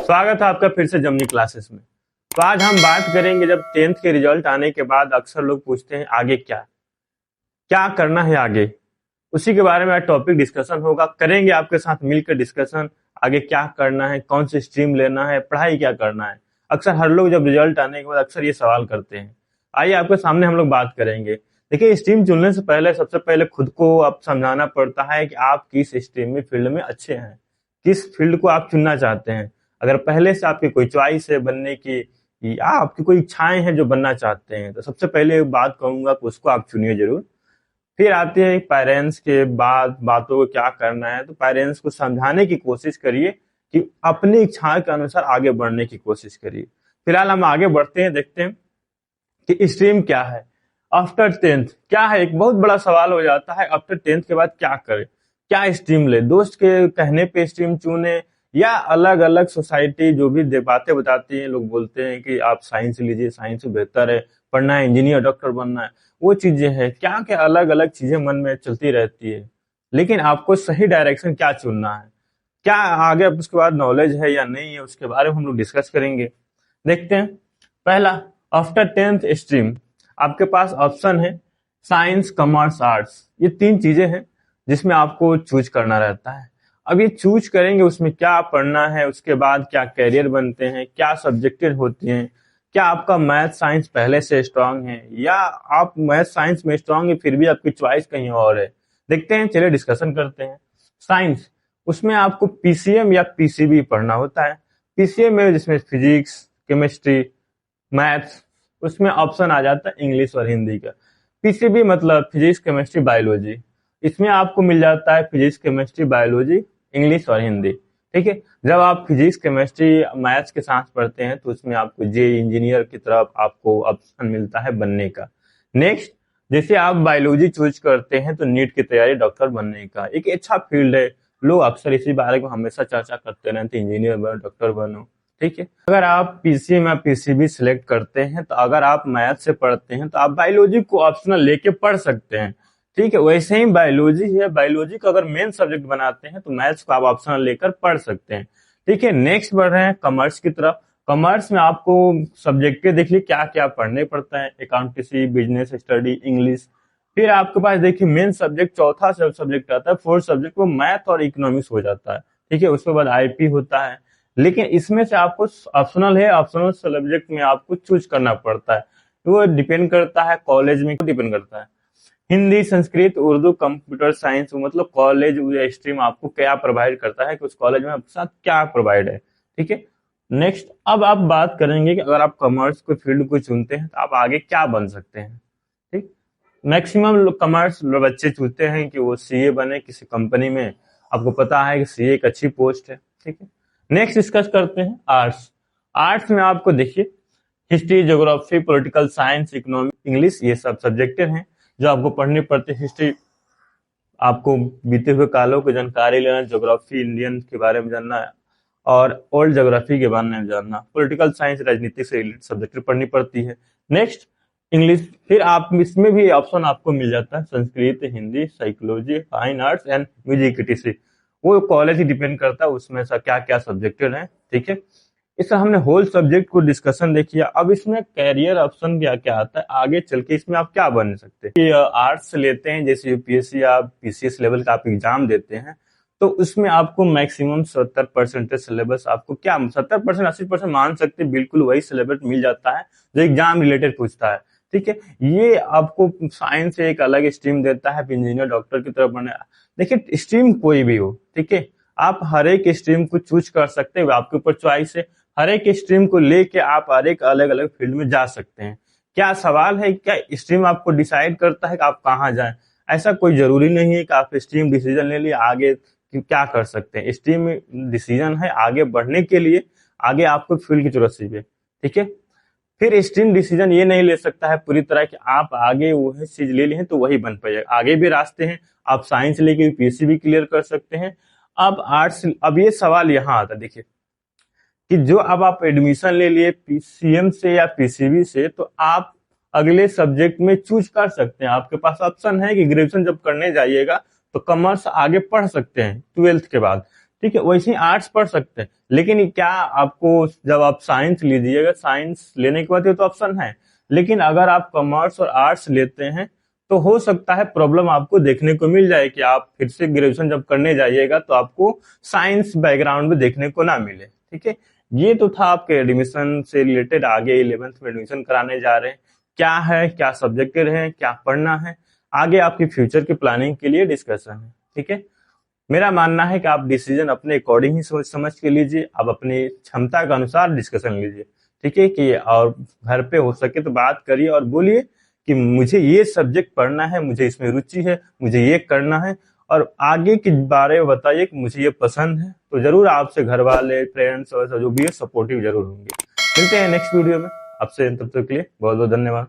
स्वागत है आपका फिर से जमनी क्लासेस में। तो आज हम बात करेंगे, जब 10th के रिजल्ट आने के बाद अक्सर लोग पूछते हैं आगे क्या क्या करना है आगे, उसी के बारे में आज टॉपिक डिस्कशन होगा। करेंगे आपके साथ मिलकर डिस्कशन, आगे क्या करना है, कौन सी स्ट्रीम लेना है, पढ़ाई क्या करना है। अक्सर हर लोग जब रिजल्ट आने के बाद अक्सर ये सवाल करते हैं। आइए आपके सामने हम लोग बात करेंगे। देखिए, स्ट्रीम चुनने से पहले सबसे पहले खुद को आप समझाना पड़ता है कि आप किस स्ट्रीम में फील्ड में अच्छे हैं, किस फील्ड को आप चुनना चाहते हैं। अगर पहले से आपकी कोई चॉइस है बनने की या आपकी कोई इच्छाएं हैं जो बनना चाहते हैं, तो सबसे पहले बात कहूंगा कि उसको आप चुनिए जरूर। फिर आते हैं पेरेंट्स के बाद बातों को क्या करना है। तो पेरेंट्स को समझाने की कोशिश करिए कि अपनी इच्छा के अनुसार आगे बढ़ने की कोशिश करिए। फिलहाल हम आगे बढ़ते हैं, देखते हैं कि स्ट्रीम क्या है आफ्टर 10th। क्या है, एक बहुत बड़ा सवाल हो जाता है। आफ्टर 10th के बाद क्या करें, क्या स्ट्रीम ले, दोस्त के कहने पे स्ट्रीम चुने या अलग अलग सोसाइटी जो भी बातें बताती है, लोग बोलते हैं कि आप साइंस लीजिए, साइंस बेहतर है, पढ़ना है, इंजीनियर डॉक्टर बनना है, वो चीजें हैं। क्या क्या अलग अलग चीजें मन में चलती रहती है, लेकिन आपको सही डायरेक्शन क्या चुनना है, क्या आगे उसके बाद नॉलेज है या नहीं है, उसके बारे में हम लोग डिस्कस करेंगे। देखते हैं। पहला, आफ्टर 10th स्ट्रीम आपके पास ऑप्शन है साइंस, कॉमर्स, आर्ट्स। ये तीन चीजें हैं जिसमें आपको चूज करना रहता है। अब ये चूज करेंगे उसमें क्या पढ़ना है, उसके बाद क्या कैरियर बनते हैं, क्या सब्जेक्टेड होती हैं, क्या आपका मैथ साइंस पहले से स्ट्रांग है या आप मैथ साइंस में स्ट्रांग है फिर भी आपकी चॉइस कहीं और है। देखते हैं, चलिए डिस्कशन करते हैं। साइंस, उसमें आपको पीसीएम या पीसीबी पढ़ना होता है। पीसीएम में जिसमें फिजिक्स, केमिस्ट्री, मैथ्स, उसमें ऑप्शन आ जाता है इंग्लिश और हिंदी का। पीसीबी मतलब फिजिक्स, केमिस्ट्री, बायोलॉजी। इसमें आपको मिल जाता है फिजिक्स, केमिस्ट्री, बायोलॉजी, इंग्लिश और हिंदी। ठीक है। जब आप फिजिक्स, केमिस्ट्री, मैथ्स के साथ पढ़ते हैं तो उसमें आपको जे इंजीनियर की तरफ आपको ऑप्शन मिलता है बनने का। नेक्स्ट, जैसे आप बायोलॉजी चूज करते हैं तो नीट की तैयारी डॉक्टर बनने का। एक अच्छा फील्ड है, लोग अक्सर इसी बारे में हमेशा चर्चा करते रहते हैं, इंजीनियर बनो, डॉक्टर बनो। ठीक है। अगर आप पीसीएम या पीसीबी सिलेक्ट करते हैं तो अगर आप मैथ से पढ़ते हैं तो आप बायोलॉजी को ऑप्शनल लेके पढ़ सकते हैं। ठीक है। वैसे ही बायोलॉजी है, बायोलॉजी को अगर मेन सब्जेक्ट बनाते हैं तो मैथ्स को आप ऑप्शनल लेकर पढ़ सकते हैं। ठीक है। नेक्स्ट बढ़ रहे हैं कॉमर्स की तरफ। कॉमर्स में आपको सब्जेक्ट देख लीजिए क्या क्या पढ़ने पड़ता है, अकाउंटेंसी, बिजनेस स्टडी, इंग्लिश। फिर आपके पास देखिए मेन सब्जेक्ट चौथा सब्जेक्ट आता है, फोर्थ सब्जेक्ट वो मैथ और इकोनॉमिक्स हो जाता है। ठीक है। उसके बाद आईपी होता है, लेकिन इसमें से आपको ऑप्शनल है, ऑप्शनल सब्जेक्ट में आपको चूज करना पड़ता है। वो डिपेंड करता है कॉलेज में, डिपेंड करता है। हिंदी, संस्कृत, उर्दू, कंप्यूटर साइंस, मतलब कॉलेज या स्ट्रीम आपको क्या प्रोवाइड करता है कि उस कॉलेज में आपके साथ क्या प्रोवाइड है। ठीक है। नेक्स्ट, अब आप बात करेंगे कि अगर आप कॉमर्स को फील्ड को चुनते हैं तो आप आगे क्या बन सकते हैं। ठीक। मैक्सिमम कॉमर्स बच्चे चुनते हैं कि वो सीए बने किसी कंपनी में। आपको पता है कि सीए एक अच्छी पोस्ट है। ठीक है। नेक्स्ट डिस्कस करते हैं आर्ट्स। आर्ट्स में आपको देखिए history, geography, political science, economic, English, ये सब सब्जेक्टेड हैं जो आपको पढ़नी पड़ती है। हिस्ट्री आपको बीते हुए कालों की जानकारी लेना, ज्योग्राफी इंडियन के बारे में जानना और ओल्ड ज्योग्राफी के बारे में जानना। पॉलिटिकल साइंस राजनीति से रिलेटेड सब्जेक्ट पढ़नी पड़ती है। Next, English. फिर आप इसमें भी ऑप्शन आपको मिल जाता है Sanskrit, Hindi, psychology, fine arts and music etc। वो कॉलेज ही डिपेंड करता है उसमें से क्या क्या सब्जेक्टेड है। ठीक है। इससे हमने होल सब्जेक्ट को डिस्कशन देखिए। अब इसमें कैरियर ऑप्शन क्या क्या आता है, आगे चल के इसमें आप क्या बन सकते हैं। आर्ट्स लेते हैं, जैसे यूपीएससी या पीसीएस लेवल का आप एग्जाम देते हैं तो उसमें आपको मैक्सिमम 70% सिलेबस, आपको क्या 70% 80% मान सकते हैं, बिल्कुल वही सिलेबस मिल जाता है जो एग्जाम रिलेटेड पूछता है। ठीक है। ये आपको साइंस से एक अलग स्ट्रीम देता है, इंजीनियर डॉक्टर की तरफ बनने। देखिए, स्ट्रीम कोई भी हो, ठीक है, आप हर एक स्ट्रीम को चूज कर सकते हैं, आपके ऊपर चॉइस है। हर एक स्ट्रीम को लेके आप हर एक अलग अलग फील्ड में जा सकते हैं। क्या सवाल है, क्या स्ट्रीम आपको डिसाइड करता है कि आप कहाँ जाएं? ऐसा कोई जरूरी नहीं है कि आप स्ट्रीम डिसीजन ले लिए आगे क्या कर सकते हैं। स्ट्रीम डिसीजन है आगे बढ़ने के लिए, आगे आपको फील्ड की जरूरत चाहिए। ठीक है। फिर स्ट्रीम डिसीजन ये नहीं ले सकता है पूरी तरह कि आप आगे वही चीज ले लिए तो वही बन पाएगा। आगे भी रास्ते हैं, आप साइंस लेके पीसी भी क्लियर कर सकते हैं। अब आर्ट्स, अब ये सवाल यहाँ आता है देखिए कि जो अब आप एडमिशन ले लिए पीसीएम से या पीसीबी से तो आप अगले सब्जेक्ट में चूज कर सकते हैं। आपके पास ऑप्शन है कि ग्रेजुएशन जब करने जाइएगा तो कॉमर्स आगे पढ़ सकते हैं 12th के बाद। ठीक है, वैसे ही आर्ट्स पढ़ सकते हैं। लेकिन क्या आपको, जब आप साइंस लीजिएगा, साइंस लेने के बाद ये तो ऑप्शन है, लेकिन अगर आप कॉमर्स और आर्ट्स लेते हैं तो हो सकता है प्रॉब्लम आपको देखने को मिल जाए कि आप फिर से ग्रेजुएशन जब करने जाइएगा तो आपको साइंस बैकग्राउंड में देखने को ना मिले। ठीक है, ये तो था आपके एडमिशन से रिलेटेड। आगे 11th में एडमिशन कराने जा रहे हैं, क्या है, क्या सब्जेक्ट है, क्या पढ़ना है, आगे आपकी फ्यूचर की प्लानिंग के लिए डिस्कशन है। ठीक है, मेरा मानना है कि आप डिसीजन अपने अकॉर्डिंग ही सोच समझ के लीजिए, आप अपनी क्षमता के अनुसार डिस्कशन लीजिए। ठीक है कि, और घर पे हो सके तो बात करिए और बोलिए कि मुझे ये सब्जेक्ट पढ़ना है, मुझे इसमें रुचि है, मुझे ये करना है, और आगे के बारे में बताइए कि मुझे ये पसंद है। तो जरूर आपसे घर वाले, फ्रेंड्स और जो भी है सपोर्टिव जरूर होंगे। मिलते हैं नेक्स्ट वीडियो में आपसे, तब तक के लिए बहुत बहुत धन्यवाद।